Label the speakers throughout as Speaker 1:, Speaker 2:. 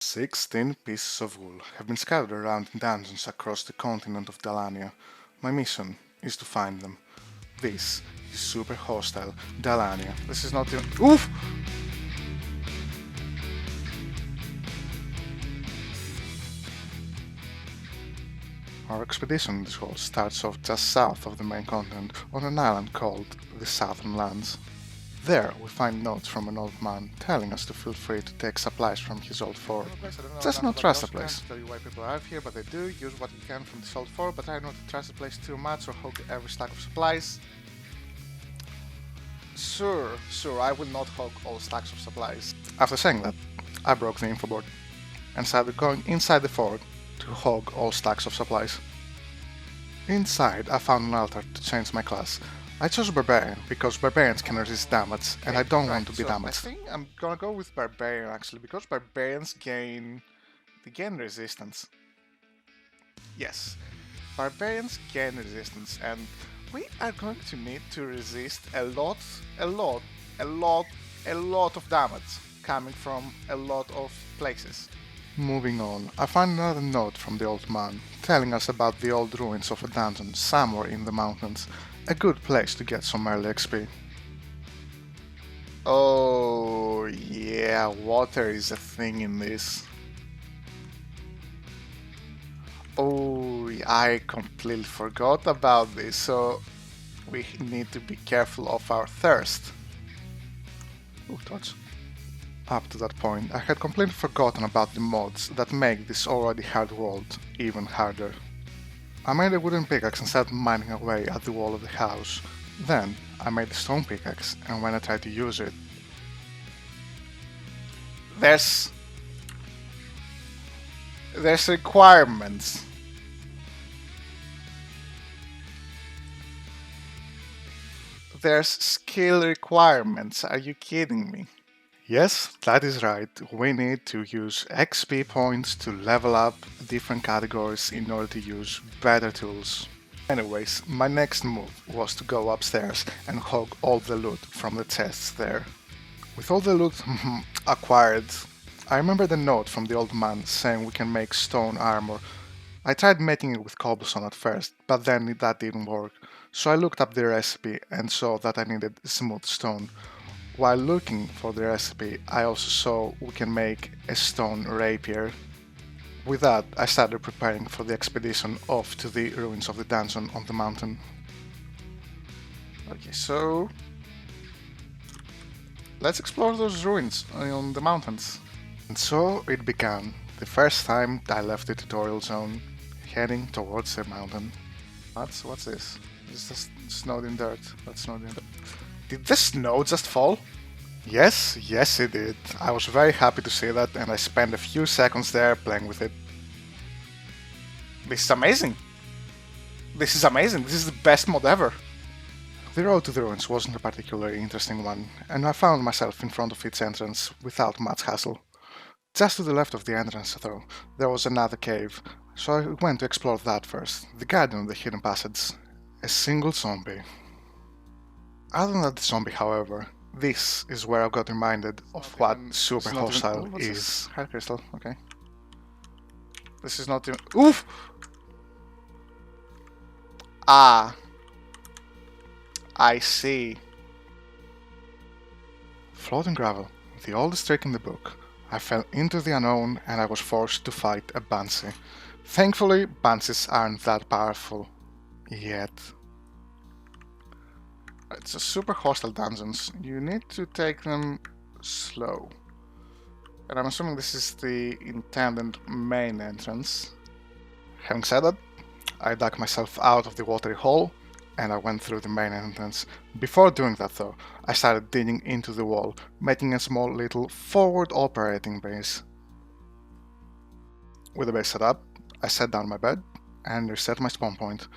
Speaker 1: 16 pieces of wool have been scattered around in dungeons across the continent of Dalania. My mission is to find them. This is super hostile Dalania. This is not even. Oof! Our expedition in this world starts off just south of the main continent on an island called the Southern Lands. There, we find notes from an old man telling us to feel free to take supplies from his old fort. Just not trust the place. I can't tell you why people arrive here, but they do. Use what you can from this old fort, but try not to trust the place too much or hog every stack of supplies. Sure, I will not hog all stacks of supplies. After saying that, I broke the info board and started going inside the fort to hog all stacks of supplies. Inside, I found an altar to change my class. I chose Barbarian because Barbarians can resist damage, and I don't want to be damaged. I think I'm gonna go with Barbarian actually, because Barbarians gain resistance. Yes, Barbarians gain resistance, and we are going to need to resist a lot of damage coming from a lot of places. Moving on, I find another note from the old man, telling us about the old ruins of a dungeon somewhere in the mountains. A good place to get some early XP. Oh yeah, water is a thing in this. Oh, I completely forgot about this, so we need to be careful of our thirst. Ooh, torch. Up to that point, I had completely forgotten about the mods that make this already hard world even harder. I made a wooden pickaxe and started mining away at the wall of the house. Then, I made a stone pickaxe, and when I tried to use it, there's requirements. There's skill requirements, are you kidding me? Yes, that is right, we need to use XP points to level up different categories in order to use better tools. Anyways, my next move was to go upstairs and hog all the loot from the chests there. With all the loot acquired, I remember the note from the old man saying we can make stone armor. I tried making it with cobblestone at first, but then that didn't work, so I looked up the recipe and saw that I needed smooth stone. While looking for the recipe, I also saw we can make a stone rapier. With that, I started preparing for the expedition off to the ruins of the dungeon on the mountain. Okay, so let's explore those ruins on the mountains. And so it began, the first time I left the tutorial zone, heading towards the mountain. What's this? It's just snowed in dirt. That's snowed in dirt. Did the snow just fall? Yes, it did. I was very happy to see that, and I spent a few seconds there playing with it. This is amazing! This is the best mod ever! The road to the ruins wasn't a particularly interesting one, and I found myself in front of its entrance without much hassle. Just to the left of the entrance, though, there was another cave, so I went to explore that first, the guardian of the hidden passage. A single zombie. Other than the zombie, however, this is where I got reminded of what super hostile is. Heart crystal, okay. This is not even. Oof! Ah. I see. Floating gravel, the oldest trick in the book. I fell into the unknown and I was forced to fight a banshee. Thankfully, banshees aren't that powerful. Yet. It's a super hostile dungeons. You need to take them slow. And I'm assuming this is the intended main entrance. Having said that, I dug myself out of the watery hole and I went through the main entrance. Before doing that though, I started digging into the wall, making a small little forward operating base. With the base set up, I sat down on my bed and reset my spawn point.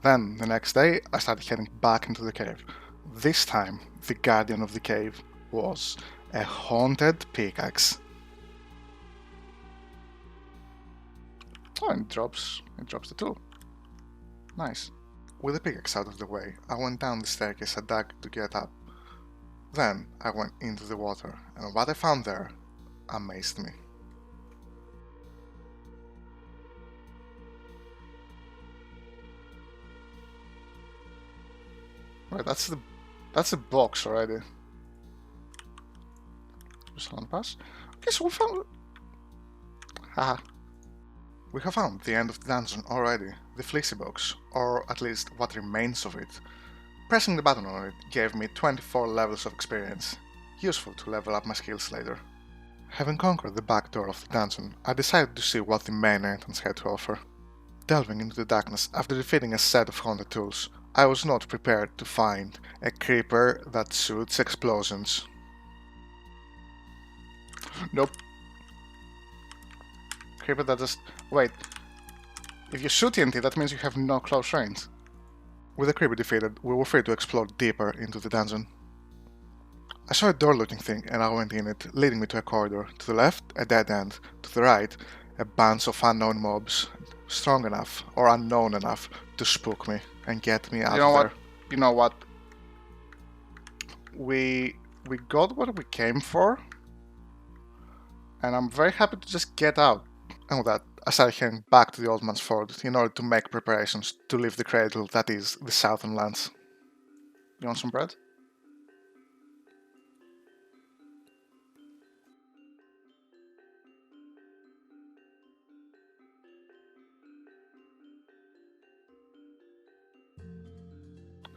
Speaker 1: Then, the next day, I started heading back into the cave. This time, the guardian of the cave was a haunted pickaxe. Oh, and it drops the tool. Nice. With the pickaxe out of the way, I went down the staircase I dug to get up. Then, I went into the water, and what I found there amazed me. Right, that's the box already. Silent pass. Okay, so we found. Haha. We have found the end of the dungeon already. The fleecy box, or at least what remains of it. Pressing the button on it gave me 24 levels of experience, useful to level up my skills later. Having conquered the back door of the dungeon, I decided to see what the main entrance had to offer. Delving into the darkness after defeating a set of haunted tools, I was not prepared to find a creeper that shoots explosions. Nope. Creeper that just... Wait. If you shoot TNT, that means you have no close range. With the creeper defeated, we were free to explore deeper into the dungeon. I saw a door-looking thing and I went in it, leading me to a corridor. To the left, a dead end. To the right, a bunch of unknown mobs, strong enough or unknown enough to spook me and get me out of there. You know what? We got what we came for, and I'm very happy to just get out. And with that, I started heading back to the Old Man's Ford in order to make preparations to leave the cradle that is the Southern Lands. You want some bread?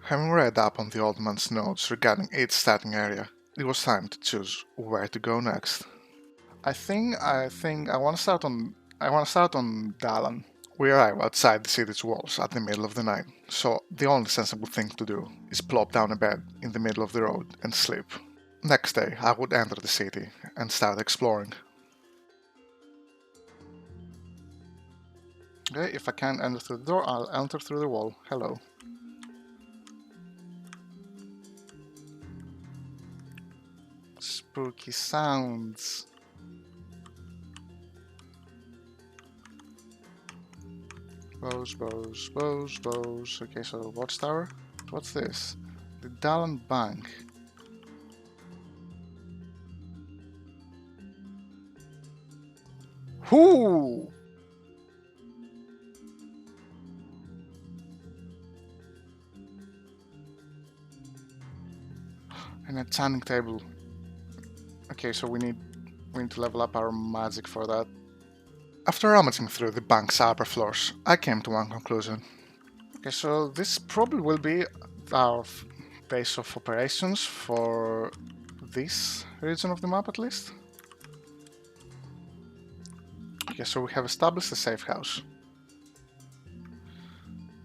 Speaker 1: Having read up on the Old Man's notes regarding its starting area, it was time to choose where to go next. I think I want to start on Dalan. We arrive outside the city's walls at the middle of the night, so the only sensible thing to do is plop down a bed in the middle of the road and sleep. Next day, I would enter the city and start exploring. Okay, if I can't enter through the door, I'll enter through the wall. Hello. Spooky sounds. Bows. Okay, so watchtower. What's this? The Dalan Bank. Whoo! And a tanning table. Okay, so we need to level up our magic for that. After rummaging through the bank's upper floors, I came to one conclusion. Okay, so this probably will be our base of operations for this region of the map at least. Okay, so we have established a safe house.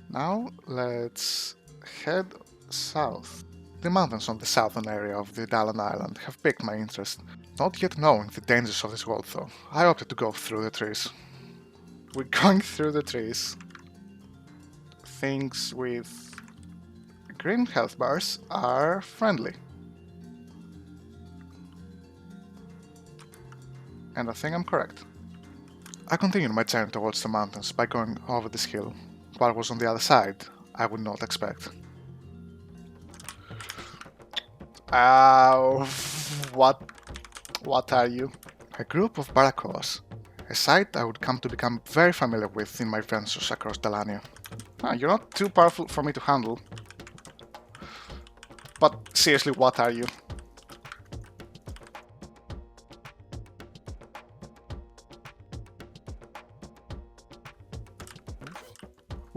Speaker 1: Now let's head south. The mountains on the southern area of the Dalan Island have piqued my interest. Not yet knowing the dangers of this world though, I opted to go through the trees. We're going through the trees. Things with green health bars are friendly. And I think I'm correct. I continued my journey towards the mountains by going over this hill. What was on the other side, I would not expect. What are you? A group of barracoas. A sight I would come to become very familiar with in my ventures across Dalania. You're not too powerful for me to handle. But seriously, what are you?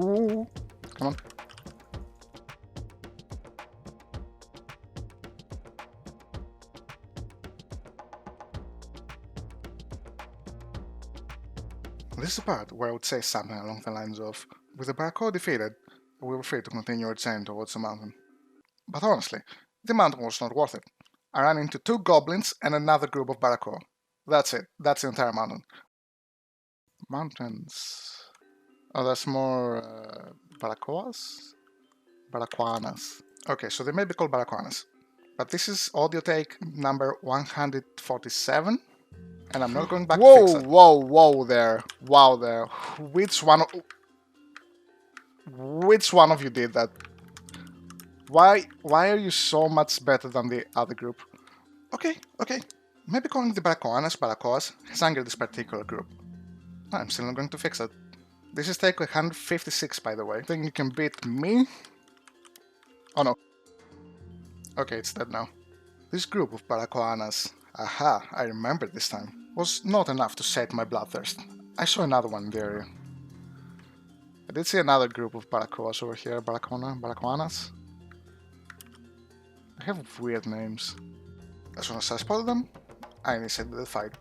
Speaker 1: Ooh, come on. This is the part where I would say something along the lines of, with the Barracoa defeated, we were free to continue our journey towards the mountain. But honestly, the mountain was not worth it. I ran into 2 goblins and another group of Barracoa. That's it. That's the entire mountain. Mountains. Oh, that's more Barracoas? Barracuanas. Okay, so they may be called Barracuanas. But this is audio take number 147. And I'm not going back to fix it. Whoa there. Wow there. Which one of you did that? Why are you so much better than the other group? Okay. Maybe calling the Barracoas has angered this particular group. I'm still not going to fix it. This is take 156, by the way. Think you can beat me? Oh no. Okay, it's dead now. This group of Paracoanas, aha, I remember this time, was not enough to sate my bloodthirst. I saw another one in the area. I did see another group of Paracoas over here, Paracoanas. They have weird names. As soon as I spotted them, I initiated the fight.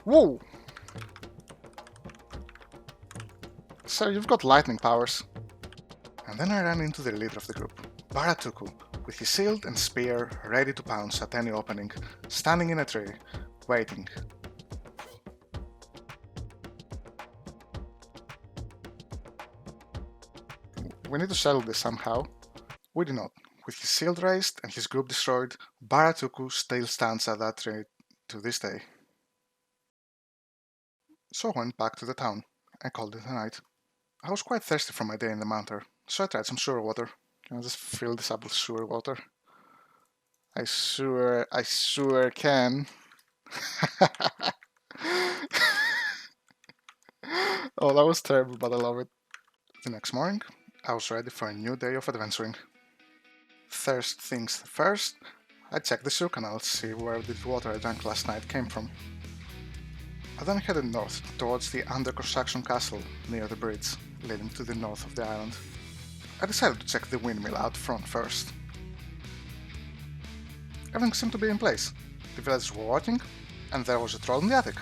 Speaker 1: Whoa! Sir, you've got lightning powers. And then I ran into the leader of the group, Baratuku, with his shield and spear ready to pounce at any opening, standing in a tree, waiting. We need to settle this somehow. We do not. With his shield raised and his group destroyed, Baratuku still stands at that tree to this day. So I went back to the town and called it a night. I was quite thirsty from my day in the mountain, so I tried some sewer water. Can I just fill this up with sewer water? I sure can. Oh, that was terrible, but I love it. The next morning, I was ready for a new day of adventuring. First things first, I checked the sewer canal to see where the water I drank last night came from. I then headed north towards the under-construction castle near the bridge leading to the north of the island. I decided to check the windmill out front first. Everything seemed to be in place. The villagers were working, and there was a troll in the attic.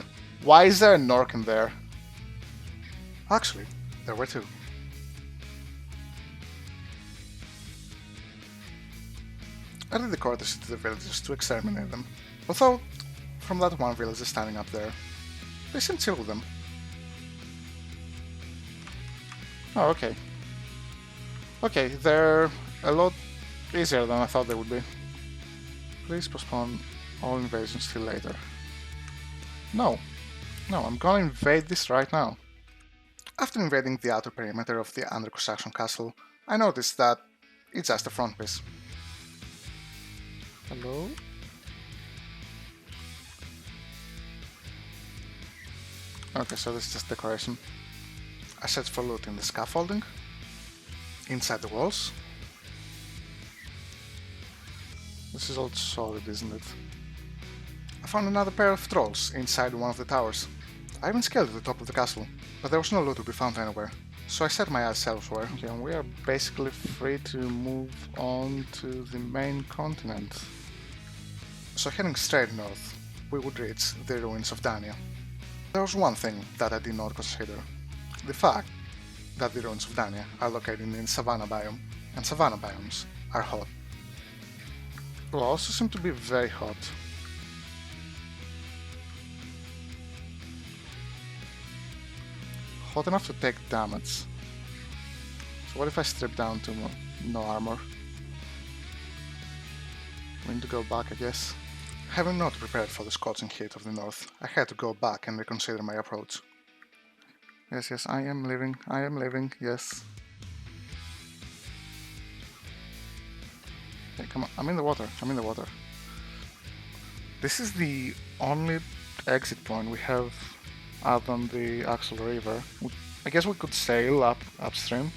Speaker 1: Why is there an orc in there? Actually, there were two. I did the courtesy to the villagers to exterminate them, although, from that one villager standing up there, they seemed chill with them. Oh, okay. Okay, they're a lot easier than I thought they would be. Please postpone all invasions till later. No, I'm gonna invade this right now. After invading the outer perimeter of the under construction castle, I noticed that it's just a front piece. Hello? Okay, so this is just decoration. I searched for loot in the scaffolding, inside the walls. This is all solid, isn't it? I found another pair of trolls inside one of the towers. I even scaled to the top of the castle, but there was no loot to be found anywhere, so I set my eyes elsewhere. Okay, and we are basically free to move on to the main continent. So heading straight north, we would reach the ruins of Dalania. There was one thing that I did not consider. The fact that the ruins of Dalania are located in savanna biome, and savanna biomes are hot. Well, also seem to be very hot. Hot enough to take damage. So what if I strip down to no armor? We need to go back, I guess. Having not prepared for the scorching heat of the north, I had to go back and reconsider my approach. Yes, I am living, yes. Okay, come on, I'm in the water. This is the only exit point we have out on the actual river. I guess we could sail upstream.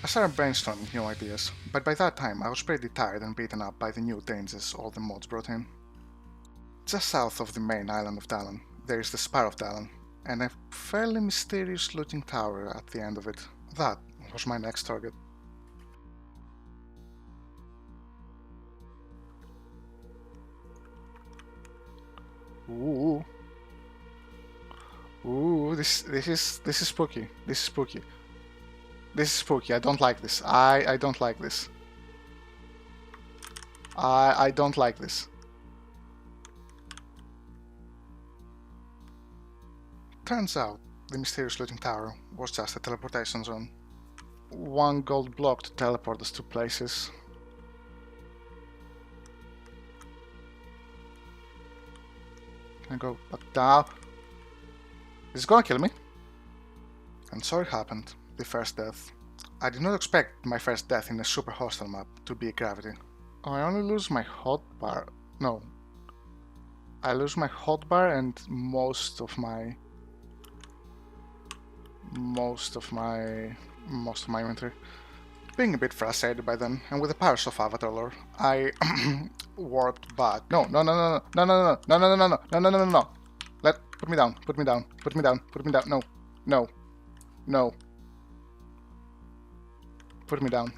Speaker 1: I started brainstorming new ideas, but by that time I was pretty tired and beaten up by the new dangers all the mods brought in. Just south of the main island of Dalan, there is the Spire of Dalan, and a fairly mysterious looking tower at the end of it. That was my next target. Ooh, this is spooky. This is spooky. This is spooky. I don't like this. I don't like this. I don't like this. Turns out, the mysterious looting tower was just a teleportation zone. One gold block to teleport us to places. Can I go back down? Is it gonna kill me? And so it happened, the first death. I did not expect my first death in a super hostile map to be gravity. Oh, I only lose my hotbar. No. I lose my hotbar and most of my... most of my inventory. Being a bit frustrated by then, and with the powers of Avatar lore, I warped back. No, no, no, no, no, no, no, no, no, no, no, no, no, no, no, no. Put me down, put me down, put me down, put me down. No, no, no. Put me down.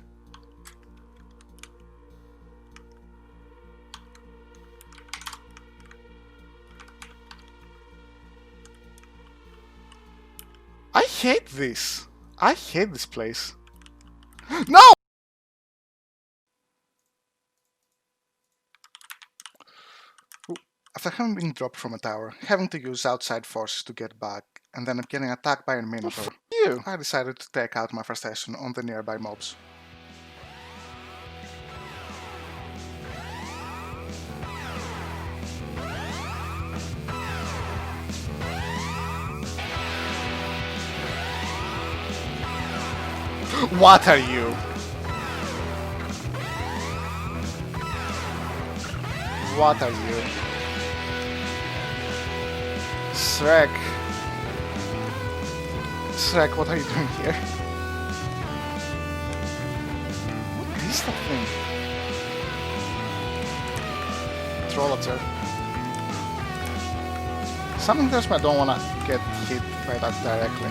Speaker 1: I hate this. I hate this place. No! After having been dropped from a tower, having to use outside forces to get back, and then getting attacked by a minotaur, I decided to take out my frustration on the nearby mobs. What are you? What are you? Shrek. Shrek, what are you doing here? What is that thing? Trollager. Something tells me I don't wanna get hit by that directly.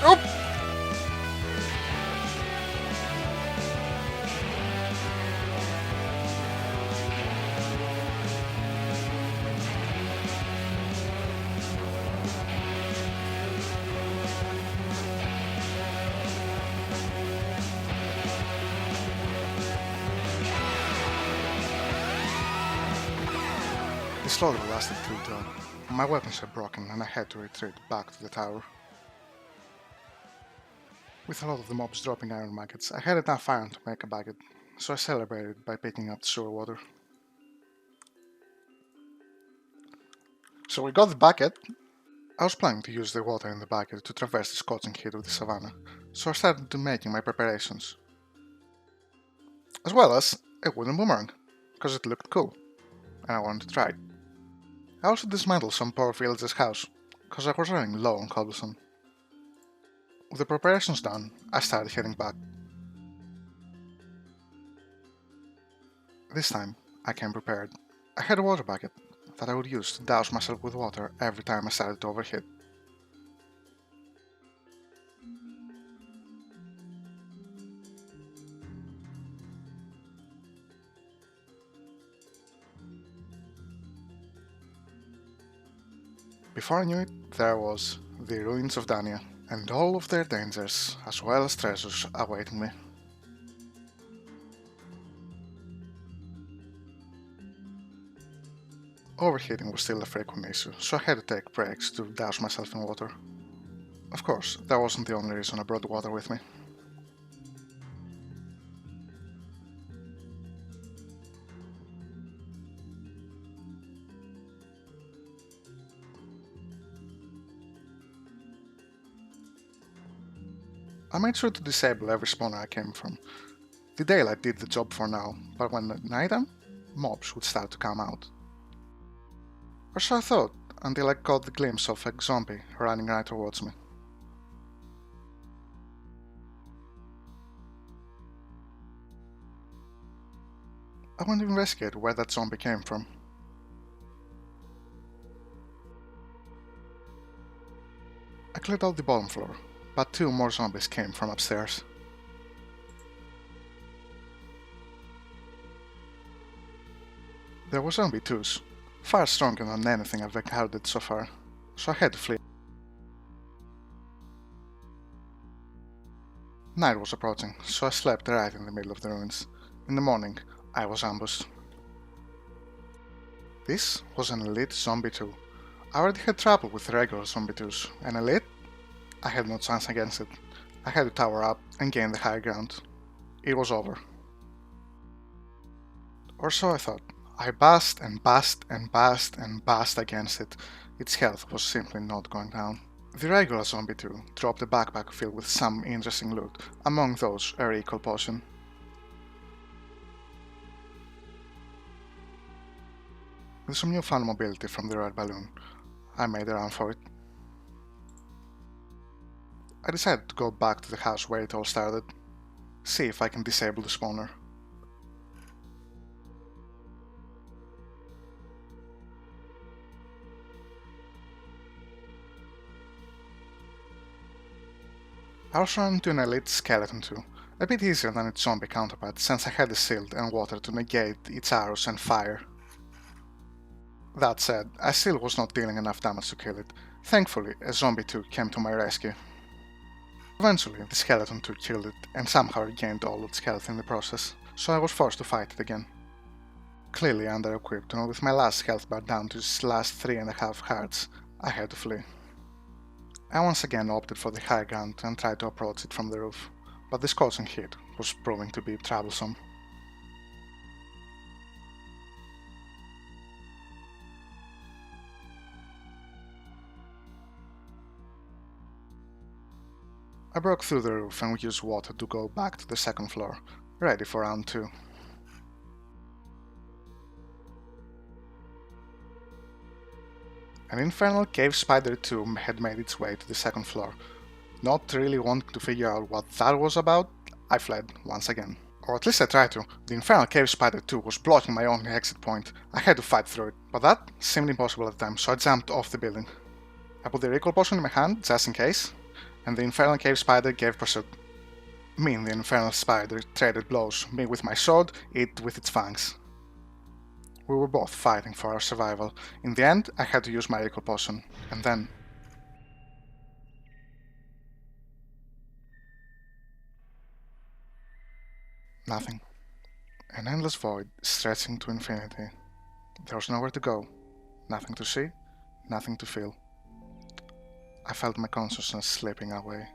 Speaker 1: Oh! The slaughter lasted too long. My weapons were broken and I had to retreat back to the tower. With a lot of the mobs dropping iron maggots, I had enough iron to make a bucket, so I celebrated by picking up the sewer water. So we got the bucket. I was planning to use the water in the bucket to traverse the scorching heat of the savannah, so I started making my preparations. As well as a wooden boomerang, because it looked cool, and I wanted to try it. I also dismantled some poor villager's house, because I was running low on cobblestone. With the preparations done, I started heading back. This time, I came prepared. I had a water bucket that I would use to douse myself with water every time I started to overheat. Before I knew it, there was the ruins of Dalania, and all of their dangers, as well as treasures, awaiting me. Overheating was still a frequent issue, so I had to take breaks to douse myself in water. Of course, that wasn't the only reason I brought water with me. I made sure to disable every spawner I came from. The daylight did the job for now, but when at nighttime, mobs would start to come out. Or so I thought, until I caught the glimpse of a zombie running right towards me. I went to investigate where that zombie came from. I cleared out the bottom floor, but 2 more zombies came from upstairs. There were zombie twos, far stronger than anything I've encountered so far, so I had to flee. Night was approaching, so I slept right in the middle of the ruins. In the morning, I was ambushed. This was an elite zombie 2. I already had trouble with regular zombie 2s, and elite? I had no chance against it. I had to tower up and gain the high ground. It was over. Or so I thought. I bashed and bashed and bashed and bashed against it. Its health was simply not going down. The regular zombie too dropped a backpack filled with some interesting loot, among those a recall potion. With some newfound mobility from the red balloon, I made a run for it. I decided to go back to the house where it all started, see if I can disable the spawner. I was running into an elite skeleton too, a bit easier than its zombie counterpart since I had the shield and water to negate its arrows and fire. That said, I still was not dealing enough damage to kill it. Thankfully, a zombie too came to my rescue. Eventually, the skeleton too killed it and somehow regained all its health in the process, so I was forced to fight it again. Clearly under-equipped and with my last health bar down to its last 3.5 hearts, I had to flee. I once again opted for the high ground and tried to approach it from the roof, but the scorching heat was proving to be troublesome. I broke through the roof and used water to go back to the second floor, ready for round 2. An infernal cave spider too had made its way to the second floor. Not really wanting to figure out what that was about, I fled once again. Or at least I tried to. The infernal cave spider too was blocking my only exit point. I had to fight through it, but that seemed impossible at the time, so I jumped off the building. I put the recall potion in my hand, just in case, and the infernal cave spider gave pursuit. Me and the infernal spider traded blows, me with my sword, it with its fangs. We were both fighting for our survival. In the end, I had to use my recall potion, and then... nothing. An endless void stretching to infinity. There was nowhere to go, nothing to see, nothing to feel. I felt my consciousness slipping away.